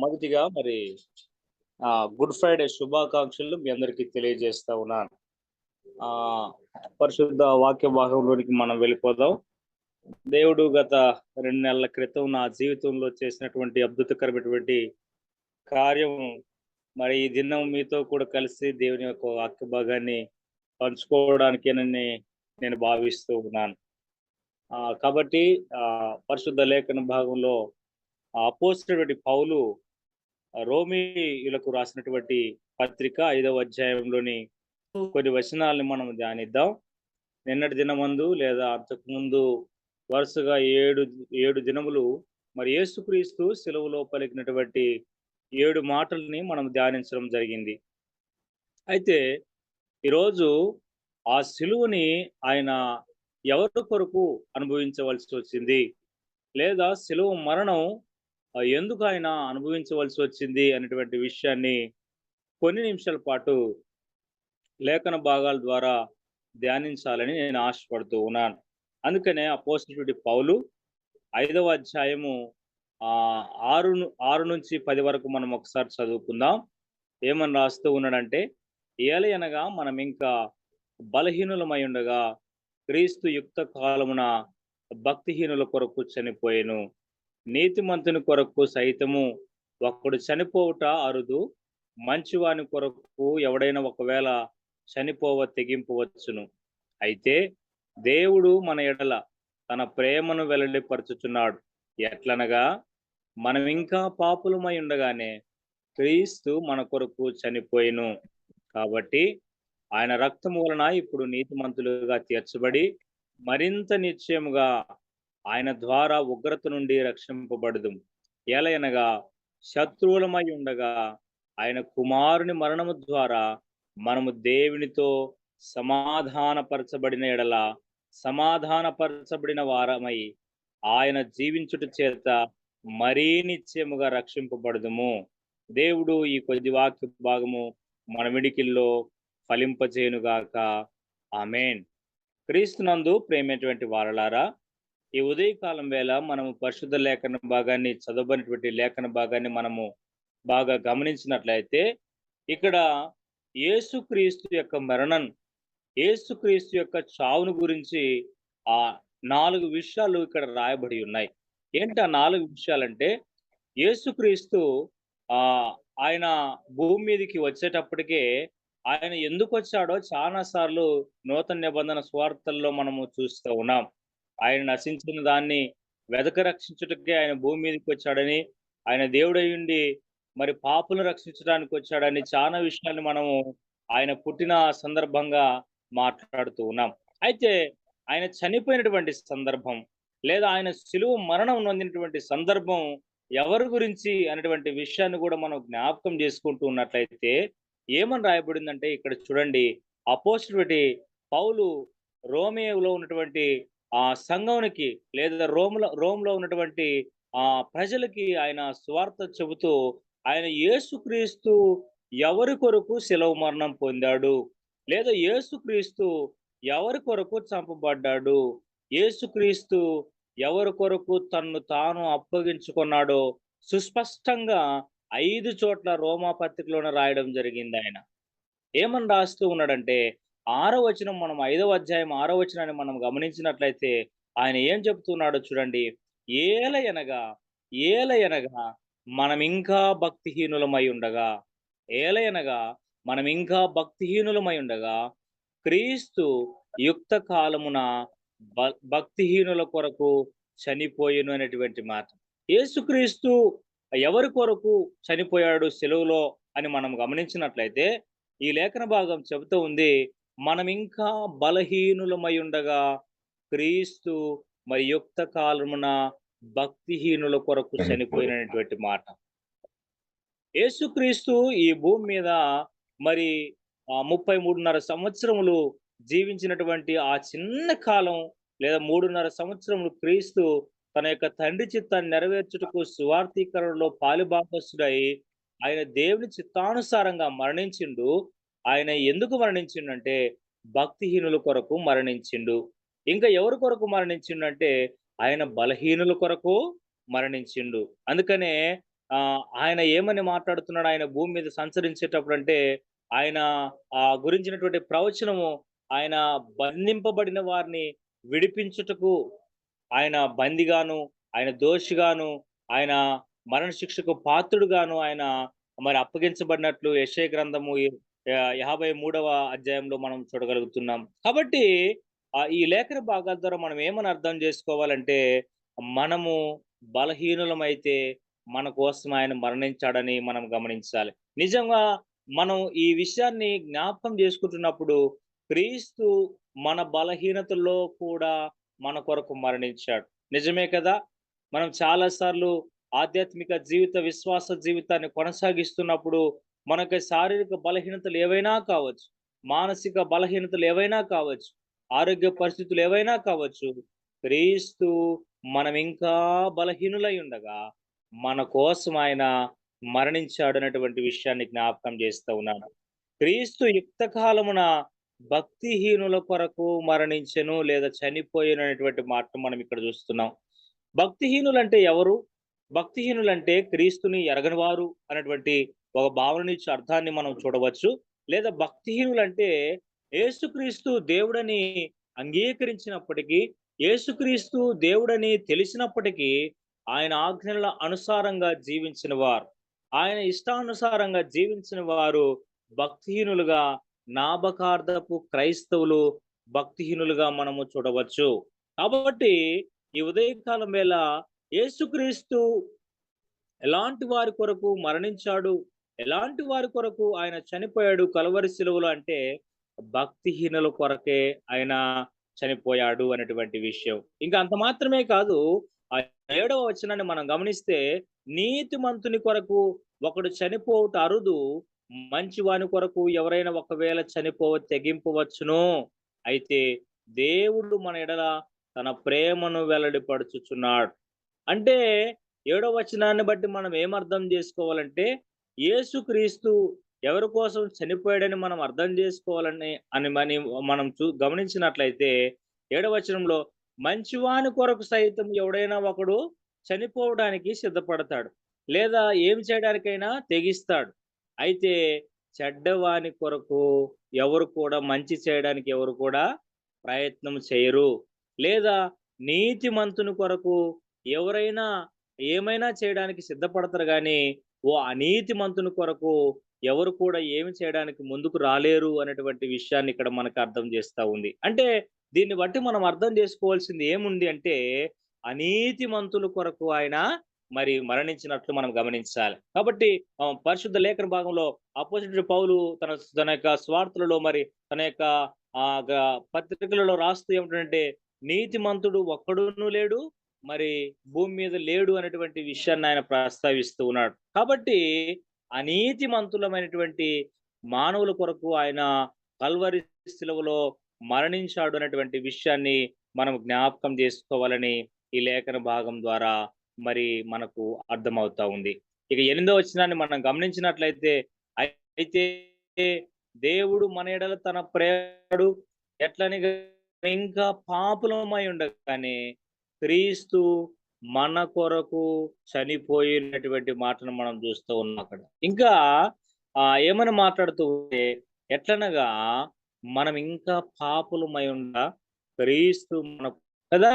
మొదటిగా good Friday శుభాకాంక్షలు మీ అందరికీ తెలియజేస్తా ఉన్నాను. ఆహ్, పరిశుద్ధ వాక్య భాగంలోనికి మనం వెళ్ళిపోదాం. దేవుడు గత 2 నెలల క్రితం నా జీవితంలో చేసినటువంటి అద్భుతకరమైనటువంటి కార్యం, మరి ఈ దినం మీతో కూడా కలిసి దేవుని యొక్క వాక్య భాగాన్ని పంచుకోవడానికేనని నేను భావిస్తూ ఉన్నాను. కాబట్టి పరిశుద్ధ లేఖన భాగంలో అపోస్తలుడైన పౌలు రోమీయులకు రాసినటువంటి పత్రిక 5వ అధ్యాయంలోని కొన్ని వచనాలను మనం ధ్యానిద్దాం. నిన్నటి దినమందు లేదా అంతకుముందు వరుసగా ఏడు దినములు మరి యేసుక్రీస్తు సిలువలో పలికినటువంటి 7 మాటల్ని మనం ధ్యానించడం జరిగింది. అయితే ఈరోజు ఆ సిలువని ఆయన ఎవరి కొరకు అనుభవించవలసి వచ్చింది? లేదా సిలువ మరణం ఎందుకు ఆయన అనుభవించవలసి వచ్చింది అనేటువంటి విషయాన్ని కొన్ని నిమిషాల పాటు లేఖన భాగాల ద్వారా ధ్యానించాలని నేను ఆశపడుతూ ఉన్నాను. అందుకనే అపోస్తలుడైన పౌలు 5వ అధ్యాయము 6 నుంచి 10 వరకు మనం ఒకసారి చదువుకుందాం. ఏమని రాస్తూ ఉన్నాడంటే, ఏలయనగా మనం ఇంకా బలహీనులమై ఉండగా క్రీస్తు యుక్త కాలమున భక్తిహీనుల కొరకు చనిపోయెను. నీతిమంతుని కొరకు సైతము ఒకడు చనిపోవుట అరుదు. మంచివాని కొరకు ఎవడైనా ఒకవేళ చనిపోవ తెగింపవచ్చును. అయితే దేవుడు మన ఎడల తన ప్రేమను వెల్లడిపరచుచున్నాడు. ఎట్లనగా మనం ఇంకా పాపులమై ఉండగానే క్రీస్తు మన కొరకు చనిపోయెను. కాబట్టి ఆయన రక్తము వలన ఇప్పుడు నీతిమంతులుగా తీర్చబడి మరింత నిశ్చయముగా ఆయన ద్వారా ఉగ్రత నుండి రక్షింపబడుదుము. ఏలయనగా శత్రువులమై ఉండగా ఆయన కుమారుని మరణము ద్వారా మనము దేవునితో సమాధానపరచబడిన ఎడల సమాధానపరచబడిన వారమై ఆయన జీవించుట చేత మరీ నిశ్చయముగా రక్షింపబడుదుము. దేవుడు ఈ కొద్ది వాక్య భాగము మన విడికిల్లో ఫలింపజేయునుగాక. ఆమేన్. క్రీస్తునందు ప్రేమైనటువంటి వారలారా, ఈ ఉదయకాలం వేళ మనము పరిశుద్ధ లేఖన భాగాన్ని చదవబడినటువంటి లేఖన భాగాన్ని మనము బాగా గమనించినట్లయితే, ఇక్కడ యేసుక్రీస్తు యొక్క మరణం, యేసుక్రీస్తు యొక్క చావును గురించి 4 విషయాలు ఇక్కడ రాయబడి ఉన్నాయి. ఏంటి ఆ 4 విషయాలంటే, యేసుక్రీస్తు ఆయన భూమి మీదకి వచ్చేటప్పటికే ఆయన ఎందుకొచ్చాడో చాలా సార్లు నూతన నిబంధన సువార్తల్లో మనము చూస్తూ ఉన్నాం. ఆయన నశించిన దాన్ని రక్షించుటకే ఆయన భూమి మీదకి వచ్చాడని, ఆయన దేవుడయ్యుండి మరి పాపులను రక్షించడానికి వచ్చాడని చాలా విషయాన్ని మనము ఆయన పుట్టిన సందర్భంగా మాట్లాడుతూ ఉన్నాం. అయితే ఆయన చనిపోయినటువంటి సందర్భం, లేదా ఆయన శిలువ మరణం నొందినటువంటి సందర్భం ఎవరి గురించి అనేటువంటి విషయాన్ని కూడా మనం జ్ఞాపకం చేసుకుంటూ ఉన్నట్లయితే ఏమని రాయబడిందంటే, ఇక్కడ చూడండి, అపోస్తలుడైన పౌలు రోమేలో ఉన్నటువంటి సంఘానికి లేదా రోమ్‌లో ఉన్నటువంటి ప్రజలకి ఆయన సువార్త చెబుతూ, ఆయన యేసుక్రీస్తు ఎవరి కొరకు శిలువ మరణం పొందాడు, లేదా యేసుక్రీస్తు ఎవరి కొరకు చంపబడ్డాడు, యేసుక్రీస్తు ఎవరి కొరకు తన్ను తాను అప్పగించుకున్నాడో సుస్పష్టంగా 5 చోట్ల రోమా పత్రికలోనే రాయడం జరిగింది ఆయన. ఏమని రాస్తూ ఉన్నాడంటే, 6వ వచనం, మనం 5వ అధ్యాయం 6వ వచనాన్ని మనం గమనించినట్లయితే ఆయన ఏం చెప్తున్నాడో చూడండి. ఏలయనగా ఏలయనగా మనమింకా భక్తిహీనులమై ఉండగా, ఏలయనగా మనమింకా భక్తిహీనులమై ఉండగా క్రీస్తు యుక్త కాలమున భక్తిహీనుల కొరకు చనిపోయెను అనేటువంటి మాట. యేసుక్రీస్తు ఎవరి కొరకు చనిపోయాడు సిలువలో అని మనం గమనించినట్లయితే, ఈ లేఖన భాగం చెబుతూ ఉంది, మనమింకా బలహీనులమై ఉండగా క్రీస్తు మరి యుక్త కాలమున భక్తిహీనుల కొరకు చనిపోయినటువంటి మాట. యేసుక్రీస్తు ఈ భూమి మీద మరి 33.5 సంవత్సరములు జీవించినటువంటి ఆ చిన్న కాలం, లేదా 3.5 సంవత్సరములు క్రీస్తు తన యొక్క తండ్రి చిత్తాన్ని నెరవేర్చుటకు సువార్తీకరణలో పాలుభాగస్తుడై ఆయన దేవుని చిత్తానుసారంగా మరణించిండు. ఆయన ఎందుకు మరణించిండంటే భక్తిహీనుల కొరకు మరణించిండు. ఇంకా ఎవరి కొరకు మరణించిండంటే ఆయన బలహీనుల కొరకు మరణించిండు. అందుకనే ఆయన ఏమని మాట్లాడుతున్నాడు ఆయన భూమి మీద సంచరించేటప్పుడు అంటే, ఆయన గురించినటువంటి ప్రవచనము ఆయన బంధింపబడిన వారిని విడిపించుటకు ఆయన బందిగాను, ఆయన దోషిగాను, ఆయన మరణ శిక్షకు పాత్రుడుగాను ఆయన మరి అప్పగించబడినట్లు యెషయా గ్రంథము 53వ అధ్యాయంలో మనం చూడగలుగుతున్నాం. కాబట్టి ఈ లేఖన భాగాల ద్వారా మనం ఏమని అర్థం చేసుకోవాలంటే, మనము బలహీనులమైతే మన కోసం ఆయన మరణించాడని మనం గమనించాలి. నిజంగా మనం ఈ విషయాన్ని జ్ఞాపకం చేసుకుంటున్నప్పుడు క్రీస్తు మన బలహీనతల్లో కూడా మన కొరకు మరణించాడు. నిజమే కదా! మనం చాలా సార్లు ఆధ్యాత్మిక జీవిత, విశ్వాస జీవితాన్ని కొనసాగిస్తున్నప్పుడు మనకి శారీరక బలహీనతలు ఏవైనా కావచ్చు, మానసిక బలహీనతలు ఏవైనా కావచ్చు, ఆరోగ్య పరిస్థితులు ఏవైనా కావచ్చు. క్రీస్తు మనం ఇంకా బలహీనులై ఉండగా మన కోసం ఆయన మరణించాడన్నటువంటి విషయాన్ని జ్ఞాపకం చేస్తూ ఉన్నాను. క్రీస్తు యుక్త కాలమున భక్తిహీనుల కొరకు మరణించెను లేదా చనిపోయెను అనేటువంటి మాటను మనం ఇక్కడ చూస్తున్నాం. భక్తిహీనులంటే ఎవరు? భక్తిహీనులంటే క్రీస్తుని ఎరగని వారు అనేటువంటి ఒక భావననిచ్చే అర్థాన్ని మనం చూడవచ్చు. లేదా భక్తిహీనులంటే యేసుక్రీస్తు దేవుడని అంగీకరించినప్పటికీ, యేసుక్రీస్తు దేవుడని తెలిసినప్పటికీ, ఆయన ఆజ్ఞల అనుసారంగా జీవించిన వారు, ఆయన ఇష్టానుసారంగా జీవించిన వారు భక్తిహీనులుగా, నామకార్థపు క్రైస్తవులు భక్తిహీనులుగా మనము చూడవచ్చు. కాబట్టి ఈ ఉదయకాలం వేళ యేసుక్రీస్తు ఎలాంటి వారి కొరకు మరణించాడు, ఎలాంటి వారి కొరకు ఆయన చనిపోయాడు కల్వరి శిలువలో అంటే, భక్తిహీనుల కొరకే ఆయన చనిపోయాడు అనేటువంటి విషయం. ఇంకా అంత మాత్రమే కాదు, ఆ 7వ వచనాన్ని మనం గమనిస్తే, నీతిమంతుని కొరకు ఒకడు చనిపోవుట అరుదు, మంచివాని కొరకు ఎవరైనా ఒకవేళ తెగింపవచ్చును. అయితే దేవుడు మన ఎడల తన ప్రేమను వెల్లడిపడుచుచున్నాడు. అంటే 7వ వచనాన్ని బట్టి మనం ఏమర్థం చేసుకోవాలంటే, యేసుక్రీస్తు ఎవరి కోసం చనిపోయాడని మనం అర్థం చేసుకోవాలని మనం గమనించినట్లయితే 7వ వచనంలో మంచివాని కొరకు సైతం ఎవడైనా ఒకడు చనిపోవడానికి సిద్ధపడతాడు. లేదా ఏమి చేయడానికైనా తెగిస్తాడు. అయితే చెడ్డవాని కొరకు ఎవరు కూడా మంచి చేయడానికి ఎవరు కూడా ప్రయత్నం చేయరు. లేదా నీతిమంతుని కొరకు ఎవరైనా ఏమైనా చేయడానికి సిద్ధపడతారు గానీ, ఓ అనీతిమంతుని కొరకు ఎవరు కూడా ఏమి చేయడానికి ముందుకు రాలేరు అనేటువంటి విషయాన్ని ఇక్కడ మనకు అర్థం చేస్తా ఉంది. అంటే దీన్ని బట్టి మనం అర్థం చేసుకోవాల్సింది ఏముంది అంటే, అనీతిమంతుల కొరకు ఆయన మరి మరణించినట్లు మనం గమనించాలి. కాబట్టి పరిశుద్ధ లేఖన భాగంలో అపోజిట్ పౌలు తన తన యొక్క స్వార్థలలో మరి తన యొక్క పత్రికలలో రాస్తూ ఏమిటంటే, నీతిమంతుడు ఒక్కడును లేడు, మరి భూమి మీద లేడు అనేటువంటి విషయాన్ని ఆయన ప్రస్తావిస్తూ ఉన్నాడు. కాబట్టి అనీతిమంతులమైనటువంటి మానవుల కొరకు ఆయన కల్వరి శిలువలో మరణించాడు అనేటువంటి విషయాన్ని మనం జ్ఞాపకం చేసుకోవాలని ఈ లేఖన భాగం ద్వారా మరి మనకు అర్థమవుతా ఉంది. ఇక 8వ వచనాన్ని మనం గమనించినట్లయితే, అయితే దేవుడు మన ఎడల తన ప్రేమడు ఎట్లని ఇంకా పాపులమై ఉండగానే క్రీస్తు మన కొరకు చనిపోయినటువంటి మాటను మనం చూస్తూ ఉన్నాం అక్కడ. ఇంకా ఏమని మాట్లాడుతూ ఉంటే, ఎట్లనగా మనం ఇంకా పాపులమై క్రీస్తు మన కదా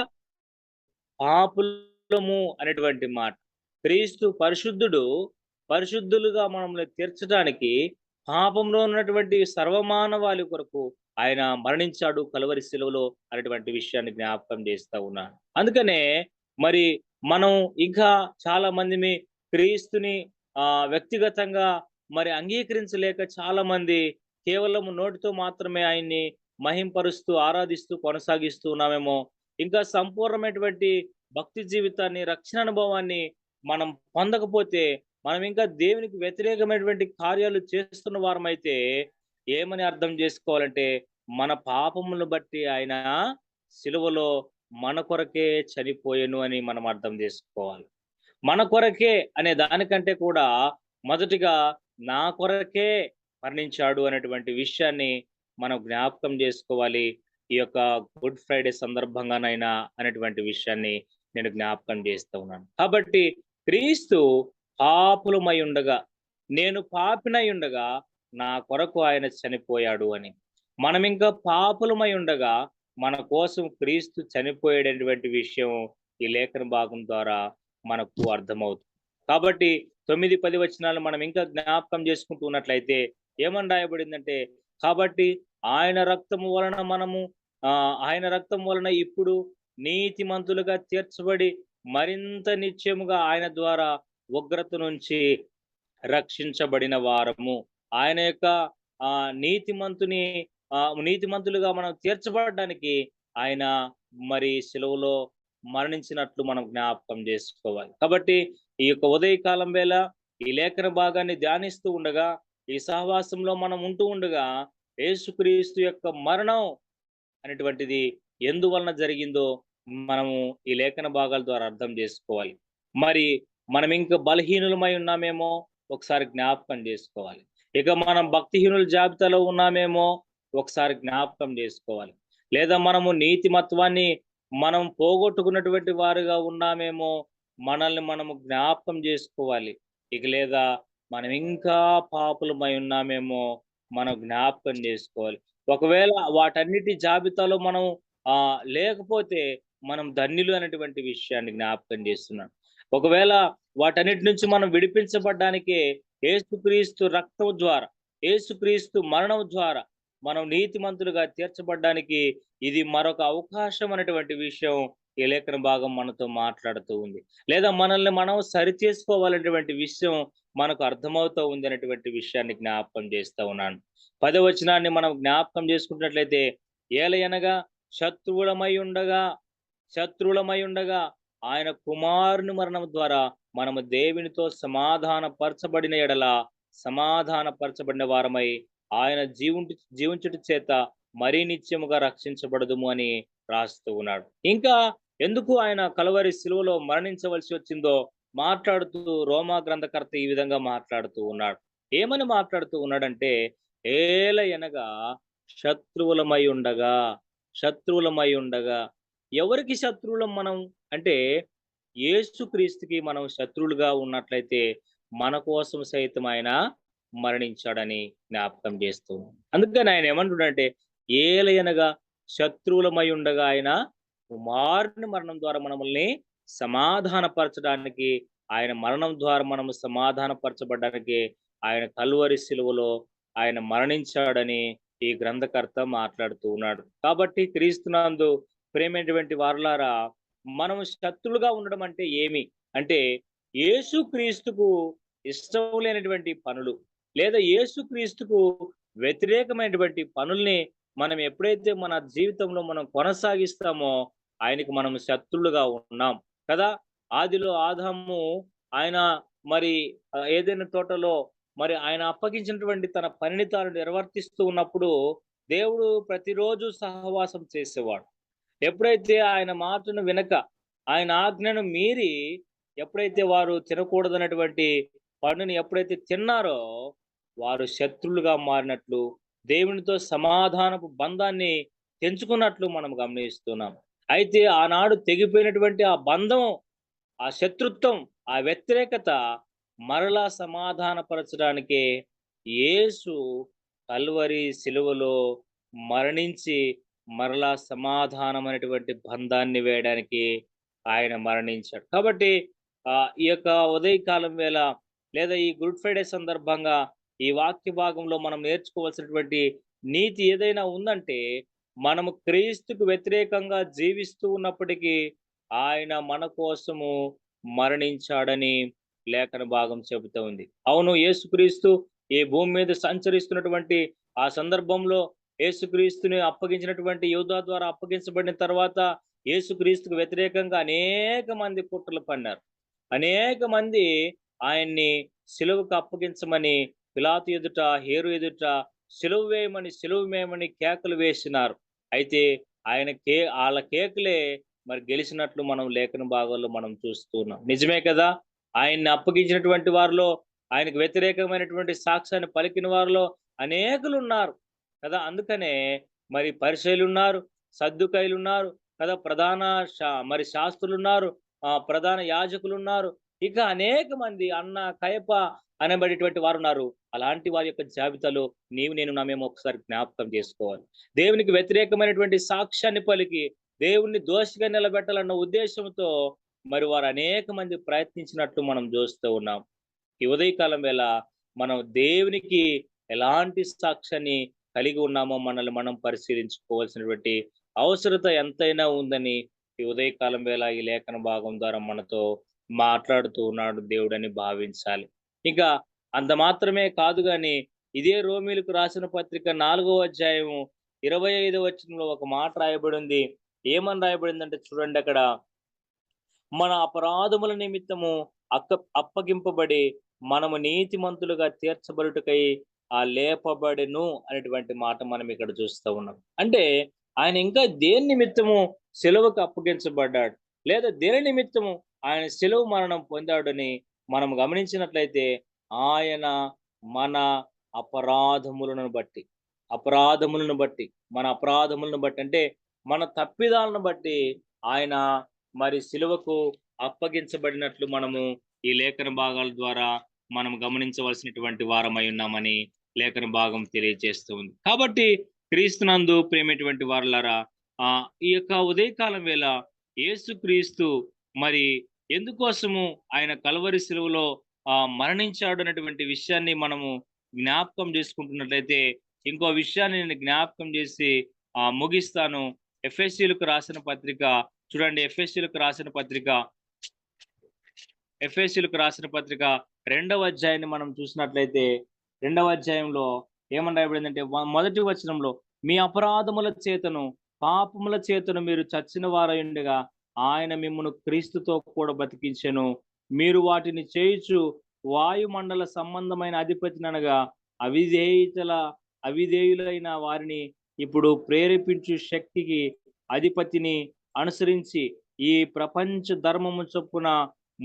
పాపులము అనేటువంటి మాట. క్రీస్తు పరిశుద్ధుడు, పరిశుద్ధులుగా మనల్ని తీర్చడానికి పాపంలో ఉన్నటువంటి సర్వమానవాళి కొరకు ఆయన మరణించాడు కలువరి శిలువలో అనేటువంటి విషయాన్ని జ్ఞాపకం చేస్తా ఉన్నాను. అందుకనే మరి మనం ఇంకా చాలా మందిమి క్రీస్తుని వ్యక్తిగతంగా మరి అంగీకరించలేక చాలా మంది కేవలం నోటితో మాత్రమే ఆయన్ని మహింపరుస్తూ, ఆరాధిస్తూ కొనసాగిస్తూ ఉన్నామేమో. ఇంకా సంపూర్ణమైనటువంటి భక్తి జీవితాన్ని, రక్షణ అనుభవాన్ని మనం పొందకపోతే, మనం ఇంకా దేవునికి వ్యతిరేకమైనటువంటి కార్యాలు చేస్తున్న వారమైతే ఏమని అర్థం చేసుకోవాలంటే, మన పాపములను బట్టి ఆయన సిలువలో మన కొరకే చనిపోయెను అని మనం అర్థం చేసుకోవాలి. మన కొరకే అనే దానికంటే కూడా మొదటిగా నా కొరకే మరణించాడు అనేటువంటి విషయాన్ని మనం జ్ఞాపకం చేసుకోవాలి. ఈ యొక్క గుడ్ ఫ్రైడే సందర్భంగానైనా అనేటువంటి విషయాన్ని నేను జ్ఞాపకం చేస్తూ ఉన్నాను. కాబట్టి క్రీస్తు పాపులమై ఉండగా, నేను పాపినై ఉండగా నా కొరకు ఆయన చనిపోయాడు అని. మనమింకా పాపులమై ఉండగా మన కోసం క్రీస్తు చనిపోయేటటువంటి విషయం ఈ లేఖన భాగం ద్వారా మనకు అర్థమవుతుంది. కాబట్టి 9, 10 వచనాలు మనం ఇంకా జ్ఞాపకం చేసుకుంటూ ఉన్నట్లయితే ఏమని రాయబడిందంటే, కాబట్టి ఆయన రక్తము వలన మనము ఆయన రక్తం వలన ఇప్పుడు నీతిమంతులుగా తీర్చబడి మరింత నిత్యముగా ఆయన ద్వారా ఉగ్రత నుంచి రక్షించబడిన వారము. ఆయన యొక్క నీతిమంతుని నీతిమంతులుగా మనం తీర్చబడడానికి ఆయన మరి సిలువలో మరణించినట్లు మనం జ్ఞాపకం చేసుకోవాలి. కాబట్టి ఈ యొక్క ఉదయకాలం వేళ ఈ లేఖన భాగాన్ని ధ్యానిస్తూ ఉండగా, ఈ సహవాసంలో మనం ఉంటూ ఉండగా, యేసుక్రీస్తు యొక్క మరణం అనేటువంటిది ఎందువలన జరిగిందో మనము ఈ లేఖన భాగాల ద్వారా అర్థం చేసుకోవాలి. మరి మనం ఇంకా బలహీనులమై ఉన్నామేమో ఒకసారి జ్ఞాపకం చేసుకోవాలి. ఇక మనం భక్తిహీనుల జాబితాలో ఉన్నామేమో ఒకసారి జ్ఞాపకం చేసుకోవాలి. లేదా మనము నీతిమత్వాన్ని మనం పోగొట్టుకున్నటువంటి వారుగా ఉన్నామేమో మనల్ని మనము జ్ఞాపకం చేసుకోవాలి. ఇక లేదా మనం ఇంకా పాపులమై ఉన్నామేమో మనం జ్ఞాపకం చేసుకోవాలి. ఒకవేళ వాటన్నిటి జాబితాలో మనం లేకపోతే మనం ధన్యులు అనేటువంటి విషయాన్ని జ్ఞాపకం చేస్తున్నాను. ఒకవేళ వాటన్నిటి నుంచి మనం విడిపించబడ్డానికే యేసుక్రీస్తు రక్తం ద్వారా, యేసుక్రీస్తు మరణం ద్వారా మనం నీతిమంతులుగా తీర్చబడ్డానికి ఇది మరొక అవకాశం అనేటువంటి విషయం ఈ లేఖన భాగం మనతో మాట్లాడుతూ ఉంది. లేదా మనల్ని మనం సరిచేసుకోవాలనేటువంటి విషయం మనకు అర్థమవుతూ ఉంది అనేటువంటి విషయాన్ని జ్ఞాపకం చేస్తూ ఉన్నాను. 10వ వచనాన్ని మనం జ్ఞాపకం చేసుకున్నట్లయితే, ఏలయనగా శత్రువులమై ఉండగా ఆయన కుమారుని మరణం ద్వారా మనము దేవునితో సమాధానపరచబడిన ఎడల సమాధానపరచబడిన వారమై ఆయన జీవించుట చేత మరీ నిత్యముగా రక్షించబడదుము అని రాస్తూ ఉన్నాడు. ఇంకా ఎందుకు ఆయన కలవరి సిలువలో మరణించవలసి వచ్చిందో మాట్లాడుతూ రోమా గ్రంథకర్త ఈ విధంగా మాట్లాడుతూ ఉన్నాడు. ఏమని మాట్లాడుతూ ఉన్నాడంటే, ఏలయనగా శత్రువులమై ఉండగా ఎవరికి శత్రువులం మనం అంటే, యేసుక్రీస్తుకి మనం శత్రువులుగా ఉన్నట్లయితే మన కోసం సైతం ఆయన మరణించాడని జ్ఞాపకం చేస్తూ అందుకని ఆయన ఏమంటున్నాడంటే, ఏలయనగా శత్రువులమై ఉండగా ఆయన కుమారుని మరణం ద్వారా మనల్ని సమాధానపరచడానికి, ఆయన మరణం ద్వారా మనము సమాధానపరచబడడానికి ఆయన కల్వరి సిలువలో ఆయన మరణించాడని ఈ గ్రంథకర్త మాట్లాడుతూ ఉన్నాడు. కాబట్టి క్రీస్తునందు ప్రేమైనటువంటి వారలారా, మనం శత్రులుగా ఉండడం అంటే ఏమి అంటే, యేసుక్రీస్తుకు ఇష్టం లేనటువంటి పనులు లేదా యేసుక్రీస్తుకు వ్యతిరేకమైనటువంటి పనుల్ని మనం ఎప్పుడైతే మన జీవితంలో మనం కొనసాగిస్తామో ఆయనకు మనం శత్రులుగా ఉన్నాం కదా. ఆదిలో ఆదాము ఆయన మరి ఏదైనా తోటలో మరి ఆయన అప్పగించినటువంటి తన పనిని తాను నిర్వర్తిస్తూ ఉన్నప్పుడు దేవుడు ప్రతిరోజు సహవాసం చేసేవాడు. ఎప్పుడైతే ఆయన మాటను వినక ఆయన ఆజ్ఞను మీరి ఎప్పుడైతే వారు తినకూడదన్నటువంటి పండుని ఎప్పుడైతే తిన్నారో వారు శత్రులుగా మారినట్లు, దేవునితో సమాధానపు బంధాన్ని తెంచుకున్నట్లు మనం గమనిస్తున్నాం. అయితే ఆనాడు తెగిపోయినటువంటి ఆ బంధం, ఆ శత్రుత్వం, ఆ వ్యతిరేకత మరలా సమాధానపరచడానికే యేసు కల్వరి సిలువలో మరణించి మరలా సమాధానమైనటువంటి బంధాన్ని వేయడానికి ఆయన మరణించాడు. కాబట్టి ఈ యొక్క ఉదయకాలం వేళ లేదా ఈ గుడ్ ఫ్రైడే సందర్భంగా ఈ వాక్య భాగంలో మనం నేర్చుకోవాల్సినటువంటి నీతి ఏదైనా ఉందంటే, మనము క్రీస్తుకు వ్యతిరేకంగా జీవిస్తూ ఉన్నప్పటికీ ఆయన మన కోసము మరణించాడని లేఖన భాగం చెబుతూ ఉంది. అవును, యేసుక్రీస్తు ఈ భూమి మీద సంచరిస్తున్నటువంటి ఆ సందర్భంలో యేసుక్రీస్తుని అప్పగించినటువంటి యూదా ద్వారా అప్పగించబడిన తర్వాత యేసుక్రీస్తుకు వ్యతిరేకంగా అనేక మంది కుట్రలు పన్నారు. అనేక మంది ఆయన్ని సిలువకు అప్పగించమని పిలాతు ఎదుట, హేరు ఎదుట సిలువ వేయమని కేకలు వేసినారు. అయితే వాళ్ళ కేకలే మరి గెలిచినట్లు మనం లేఖన భాగాల్లో మనం చూస్తున్నాం. నిజమే కదా. ఆయన్ని అప్పగించినటువంటి వారిలో, ఆయనకు వ్యతిరేకమైనటువంటి సాక్ష్యాన్ని పలికిన వారిలో అనేకులు ఉన్నారు కదా. అందుకనే మరి పరిసయ్యులు ఉన్నారు, సద్దుకయ్యులు ఉన్నారు కదా, మరి శాస్త్రులు ఉన్నారు, ప్రధాన యాజకులు ఉన్నారు. ఇక అనేక మంది అన్న, కయప అనబడేటువంటి వారున్నారు. అలాంటి వారి యొక్క జాబితాలో నీవు నేను ఉన్నామేమో ఒకసారి జ్ఞాపకం చేసుకోవాలి. దేవునికి వ్యతిరేకమైనటువంటి సాక్ష్యాన్ని పలికి, దేవుణ్ణి దోషిగా నిలబెట్టాలన్న ఉద్దేశంతో మరి వారు అనేక మంది ప్రయత్నించినట్లు మనం చూస్తూ ఉన్నాం. ఈ ఉదయకాలం వేళ మనం దేవునికి ఎలాంటి సాక్ష్యాన్ని కలిగి ఉన్నామో మనల్ని మనం పరిశీలించుకోవాల్సినటువంటి అవసరత ఎంతైనా ఉందని ఈ ఉదయకాలం వేళ ఈ లేఖన భాగం ద్వారా మనతో మాట్లాడుతూ ఉన్నాడు దేవుడని భావించాలి. ఇంకా అంత మాత్రమే కాదు గాని ఇదే రోమీలకు రాసిన పత్రిక 4వ అధ్యాయము 25వ వచనంలో ఒక మాట రాయబడి ఉంది. ఏమని రాయబడిందంటే చూడండి అక్కడ, మన అపరాధముల నిమిత్తము అప్పగింపబడి మనము నీతిమంతులుగా తీర్చబడుటకై లేపబడెను అనేటువంటి మాట మనం ఇక్కడ చూస్తూ ఉన్నాం. అంటే ఆయన ఇంకా దేని నిమిత్తము సిలువకు అప్పగించబడ్డాడు, లేదా దేని నిమిత్తము ఆయన సిలువ మరణం పొందాడని మనం గమనించినట్లయితే ఆయన మన అపరాధములను బట్టి అపరాధములను బట్టి మన అపరాధములను బట్టి అంటే మన తప్పిదాలను బట్టి ఆయన మరి సిలువకు అప్పగించబడినట్లు మనము ఈ లేఖన భాగాల ద్వారా మనం గమనించవలసినటువంటి వారమై ఉన్నామని లేఖన భాగం తెలియజేస్తూ ఉంది. కాబట్టి క్రీస్తునందు ప్రేమటువంటి వారలారా, ఈ యొక్క ఉదయకాలం వేళ యేసుక్రీస్తు మరి ఎందుకోసము ఆయన కల్వరి సిలువలో మరణించాడు అనేటువంటి విషయాన్ని మనము జ్ఞాపకం చేసుకుంటున్నట్లయితే ఇంకో విషయాన్ని నేను జ్ఞాపకం చేసి ముగిస్తాను. ఎఫెసీయులకు రాసిన పత్రిక చూడండి. ఎఫెసీయులకు రాసిన పత్రిక 2వ అధ్యాయాన్ని మనం చూసినట్లయితే 2వ అధ్యాయంలో ఏమని రాయబడిందంటే మొదటి వచనంలో, మీ అపరాధముల చేతను పాపముల చేతను మీరు చచ్చిన వారయుండగా ఆయన మిమ్మును క్రీస్తుతో కూడా బతికించెను. మీరు వాటిని చేయుచు వాయుమండల సంబంధమైన అధిపతిని అనగా అవిధేయులైన వారిని ఇప్పుడు ప్రేరేపించు శక్తికి అధిపతిని అనుసరించి ఈ ప్రపంచ ధర్మము చొప్పున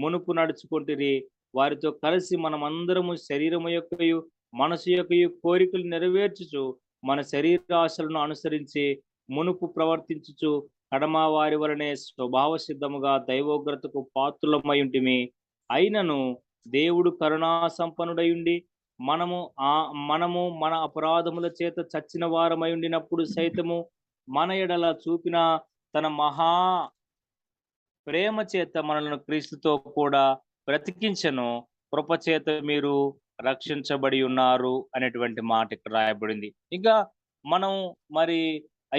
మునుపు నడుచుకుంటురి. వారితో కలిసి మనమందరము శరీరము యొక్కయు మనసు యొక్కయు కోరికలు నెరవేర్చుచు మన శరీరాశలను అనుసరించి మునుపు ప్రవర్తించుచు కడమ వారి వలనే స్వభావ సిద్ధముగా దైవోగ్రతకు పాత్రులమై ఉంటిమి. అయినను దేవుడు కరుణా సంపన్నుడయుండి మనము మన అపరాధముల చేత చచ్చిన వారమై ఉండినప్పుడు సైతము మన ఎడల చూపిన తన మహా ప్రేమ చేత మనలను క్రీస్తుతో కూడా బ్రతికించెను. కృప చేత మీరు రక్షించబడి ఉన్నారు అనేటువంటి మాట ఇక్కడ రాయబడింది. ఇంకా మనం మరి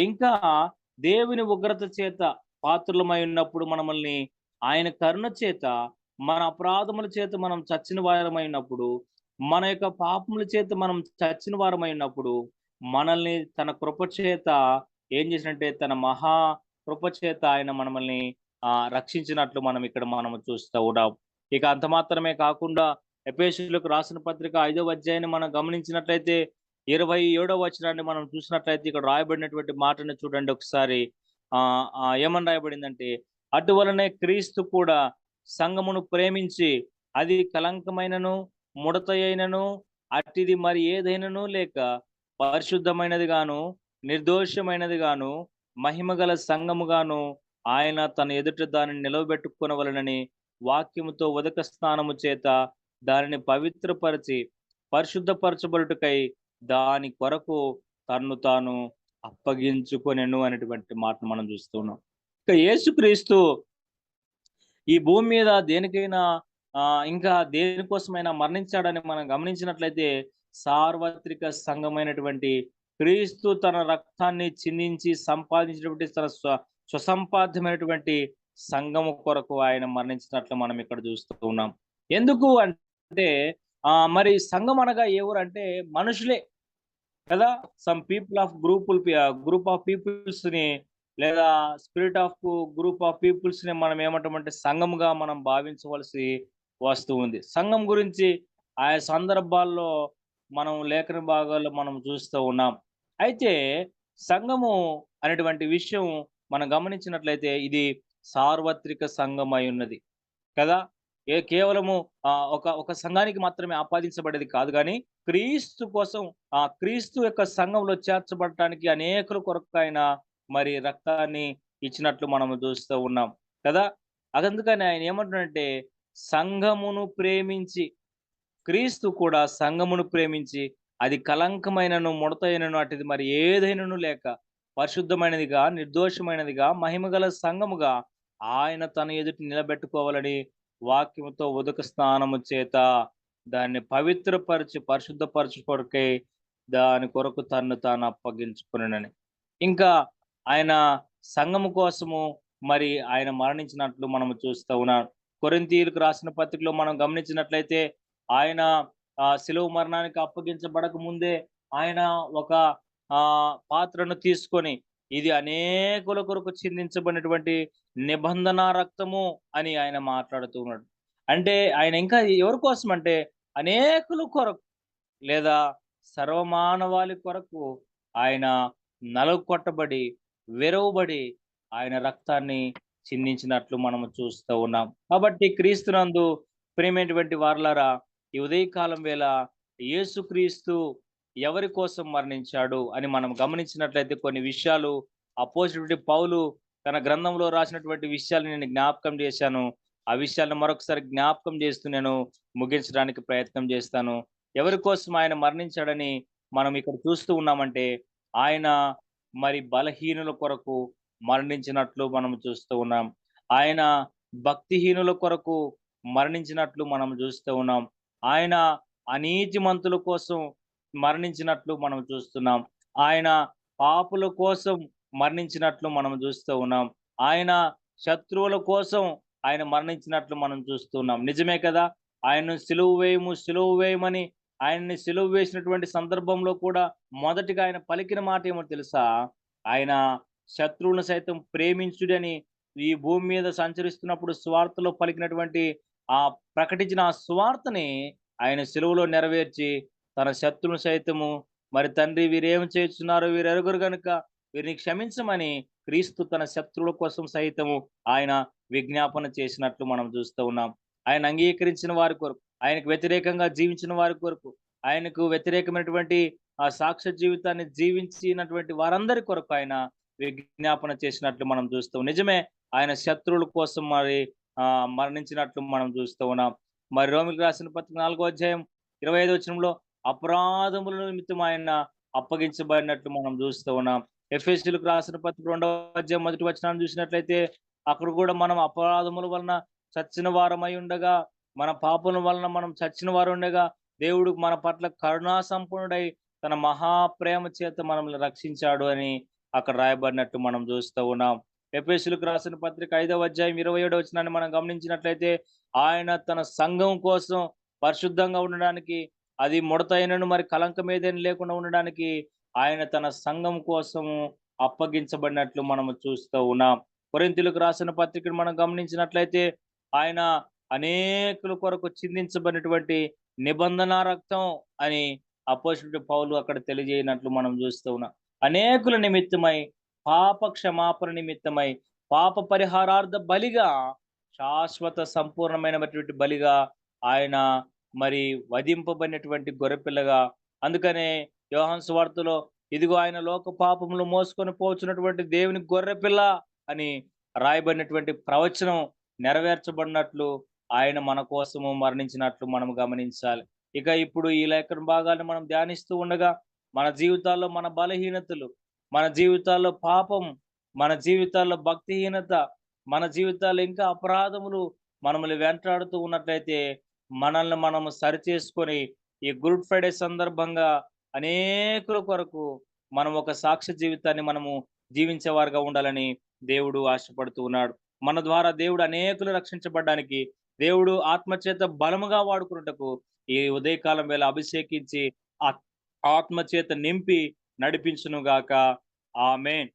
ఇంకా దేవుని ఉగ్రత చేత పాత్రులమై ఉన్నప్పుడు మనల్ని ఆయన కరుణ చేత, మన అపరాధముల చేత మనం చచ్చిన వారమై ఉన్నప్పుడు, మన యొక్క పాపముల చేత మనం చచ్చిన వారమై ఉన్నప్పుడు మనల్ని తన కృప చేత ఏం చేసినట్టే తన మహా కృప చేత ఆయన మనల్ని రక్షించినట్లు మనం ఇక్కడ మనము చూస్తూ ఉన్నాం. ఇక అంత మాత్రమే కాకుండా ఎఫెసీయులకు రాసిన పత్రిక 5వ అధ్యాయాన్ని మనం గమనించినట్లయితే 27వ వచనాన్ని మనం చూసినట్లయితే ఇక్కడ రాయబడినటువంటి మాటను చూడండి ఒకసారి. ఏమని రాయబడిందంటే, అటువలనే క్రీస్తు కూడా సంఘమును ప్రేమించి అది కలంకమైనను ముడత అయినను అట్టిది మరి ఏదైనను లేక పరిశుద్ధమైనది గాను నిర్దోషమైనది గాను మహిమగల సంఘముగాను ఆయన తన ఎదుట దానిని నిలవబెట్టుకొనవలెనని వాక్యముతో ఉదక స్నానము చేత దానిని పవిత్రపరిచి పరిశుద్ధపరచబడుటకై దాని కొరకు తన్ను తాను అప్పగించుకొనెను అనేటువంటి మాటను మనం చూస్తున్నాం. ఇక యేసుక్రీస్తు ఈ భూమి మీద దేనికైనా ఇంకా దేనికోసమైనా మరణించాడని మనం గమనించినట్లయితే సార్వత్రిక సంఘమైనటువంటి క్రీస్తు తన రక్తాన్ని చిందించి సంపాదించినటువంటి తన స్వసంపాద్యమైనటువంటి సంఘము కొరకు ఆయన మరణించినట్లు మనం ఇక్కడ చూస్తూ ఉన్నాం. ఎందుకు అంటే మరి సంఘం అనగా ఎవరు అంటే మనుషులే కదా. Some people of group of peoples ని లేదా spirit of group of peoples ని మనం ఏమంటామంటే సంఘముగా మనం భావించవలసి వస్తూ ఉంది. సంఘం గురించి ఆయా సందర్భాల్లో మనం లేఖన భాగాల్లో మనం చూస్తూ ఉన్నాం. అయితే సంఘము అనేటువంటి విషయం మనం గమనించినట్లయితే ఇది సార్వత్రిక సంఘం అయి ఉన్నది కదా. కేవలము ఒక సంఘానికి మాత్రమే ఆపాదించబడేది కాదు, కానీ క్రీస్తు కోసం క్రీస్తు యొక్క సంఘంలో చేర్చబడటానికి అనేకుల కొరకు ఆయన మరి రక్తాన్ని ఇచ్చినట్లు మనం చూస్తూ ఉన్నాం కదా. అందుకని ఆయన ఏమంటున్నాడంటే సంఘమును ప్రేమించి, క్రీస్తు కూడా సంఘమును ప్రేమించి, అది కళంకమైనను, ముడతైనను అటిది మరి ఏదైనను లేక, పరిశుద్ధమైనదిగా, నిర్దోషమైనదిగా, మహిమగల సంఘముగా ఆయన తన ఎదుట నిలబెట్టుకోవాలని వాక్యముతో ఉదక స్నానము చేత దాన్ని పవిత్రపరిచి, పరిశుద్ధపరచు కొరకై దాని కొరకు తన్ను తాను అప్పగించుకొనెనని. ఇంకా ఆయన సంఘము కోసము మరి ఆయన మరణించినట్లు మనము చూస్తూ ఉన్నాం. కొరింథీయులకు రాసిన పత్రికలో మనం గమనించినట్లయితే ఆయన శిలువ మరణానికి అప్పగించబడక ముందే ఆయన ఒక పాత్రను తీసుకొని ఇది అనేకుల కొరకు చిందించబడినటువంటి నిబంధన రక్తము అని ఆయన మాట్లాడుతూ ఉన్నాడు. అంటే ఆయన ఇంకా ఎవరి కోసం అంటే అనేకుల కొరకు లేదా సర్వమానవాళి కొరకు ఆయన నలుగొట్టబడి, విరవబడి ఆయన రక్తాన్ని చిందించినట్లు మనము చూస్తూ ఉన్నాం. కాబట్టి క్రీస్తునందు ప్రియమైనటువంటి వారలారా, ఈ ఉదయకాలం వేళ యేసుక్రీస్తు ఎవరి కోసం మరణించాడు అని మనం గమనించినట్లయితే కొన్ని విషయాలు అపోజిట్ పౌలు తన గ్రంథంలో రాసినటువంటి విషయాలు నేను జ్ఞాపకం చేశాను. ఆ విషయాలను మరొకసారి జ్ఞాపకం చేస్తూ నేను ముగించడానికి ప్రయత్నం చేస్తాను. ఎవరి కోసం ఆయన మరణించాడని మనం ఇక్కడ చూస్తూ ఉన్నామంటే, ఆయన మరి బలహీనుల కొరకు మరణించినట్లు మనం చూస్తూ ఉన్నాం. ఆయన భక్తిహీనుల కొరకు మరణించినట్లు మనం చూస్తూ ఉన్నాం. ఆయన అనీతిమంతుల కోసం మరణించినట్లు మనం చూస్తున్నాం. ఆయన పాపుల కోసం మరణించినట్లు మనం చూస్తూ ఉన్నాం. ఆయన శత్రువుల కోసం ఆయన మరణించినట్లు మనం చూస్తున్నాం. నిజమే కదా! ఆయన్ను సిలువ వేయము, సిలువ వేయమని ఆయన్ని సిలువ వేసినటువంటి సందర్భంలో కూడా మొదటిగా ఆయన పలికిన మాట ఏమో తెలుసా? ఆయన శత్రువులను సైతం ప్రేమించుడని ఈ భూమి మీద సంచరిస్తున్నప్పుడు సువార్తలో పలికినటువంటి ప్రకటించిన ఆ సువార్తని ఆయన సిలువలో నెరవేర్చి తన శత్రువులను సైతము మరి తండ్రి వీరేం చేస్తున్నారో వీరు ఎరుగరు గనుక వీరిని క్షమించమని క్రీస్తు తన శత్రువుల కోసం సైతము ఆయన విజ్ఞాపన చేసినట్లు మనం చూస్తూ ఉన్నాం. ఆయన అంగీకరించిన వారి కొరకు, ఆయనకు వ్యతిరేకంగా జీవించిన వారి కొరకు, ఆయనకు వ్యతిరేకమైనటువంటి ఆ సాక్ష్య జీవితాన్ని జీవించినటువంటి వారందరి కొరకు ఆయన విజ్ఞాపన చేసినట్లు మనం చూస్తాం. నిజమే, ఆయన శత్రువుల కోసం మరి మరణించినట్లు మనం చూస్తూ ఉన్నాం. మరి రోమిలకు రాసిన పత్రిక 4వ అధ్యాయం 25వ వచనంలో అపరాధముల నిమిత్తం ఆయన అప్పగించబడినట్లు మనం చూస్తూ ఉన్నాం. ఎఫెసీయులకు రాసిన పత్రిక 2వ అధ్యాయం 1వ వచనాన్ని చూసినట్లయితే అక్కడ కూడా మనం అపరాధముల వలన చచ్చిన వారమై ఉండగా, మన పాపముల వలన మనం చచ్చిన వారు ఉండగా, దేవుడు మన పట్ల కరుణా సంపన్నుడై తన మహాప్రేమ చేత మనల్ని రక్షించాడు అని అక్కడ రాయబడినట్టు మనం చూస్తూ ఉన్నాం. ఎఫెసీయులకు రాసిన పత్రిక 5వ అధ్యాయం 27వ వచనాన్ని మనం గమనించినట్లయితే ఆయన తన సంఘం కోసం పరిశుద్ధంగా ఉండడానికి, అది ముడతైనను మరి కళంకం ఏదైనా లేకుండా ఉండడానికి ఆయన తన సంఘం కోసము అప్పగించబడినట్లు మనము చూస్తూ ఉన్నాం. కొరింథీయులకు రాసిన పత్రికను మనం గమనించినట్లయితే ఆయన అనేకుల కొరకు చిందించబడినటువంటి నిబంధన రక్తం అని అపోస్తలుడైన పౌలు అక్కడ తెలియజేయనట్లు మనం చూస్తూ ఉన్నాం. అనేకుల నిమిత్తమై, పాప క్షమాపణ నిమిత్తమై, పాప పరిహారార్థ బలిగా, శాశ్వత సంపూర్ణమైనటువంటి బలిగా ఆయన మరి వధింపబడినటువంటి గొర్రెపిల్లగా. అందుకనే యోహాను సువార్తలో ఇదిగో ఆయన లోక పాపములు మోసుకొని పోచున్నటువంటి దేవుని గొర్రెపిల్ల అని రాయబడినటువంటి ప్రవచనం నెరవేర్చబడినట్లు ఆయన మన కోసము మరణించినట్లు మనం గమనించాలి. ఇక ఇప్పుడు ఈ లేఖన భాగాన్ని మనం ధ్యానిస్తూ ఉండగా మన జీవితాల్లో మన బలహీనతలు, మన జీవితాల్లో పాపం, మన జీవితాల్లో భక్తిహీనత, మన జీవితాల్లో ఇంకా అపరాధములు మనల్ని వెంటాడుతూ ఉన్నట్లయితే మనల్ని మనము సరిచేసుకొని ఈ గుడ్ ఫ్రైడే సందర్భంగా అనేకుల కొరకు మనం ఒక సాక్ష్య జీవితాన్ని మనము జీవించేవారుగా ఉండాలని దేవుడు ఆశపడుతూ ఉన్నాడు. మన ద్వారా దేవుడు అనేకులు రక్షించబడడానికి, దేవుడు ఆత్మచేత బలముగా వాడుకున్నటకు ఈ ఉదయకాలం వేళ అభిషేకించి ఆత్మచేత నింపి నడిపించును గాక. ఆమేన్.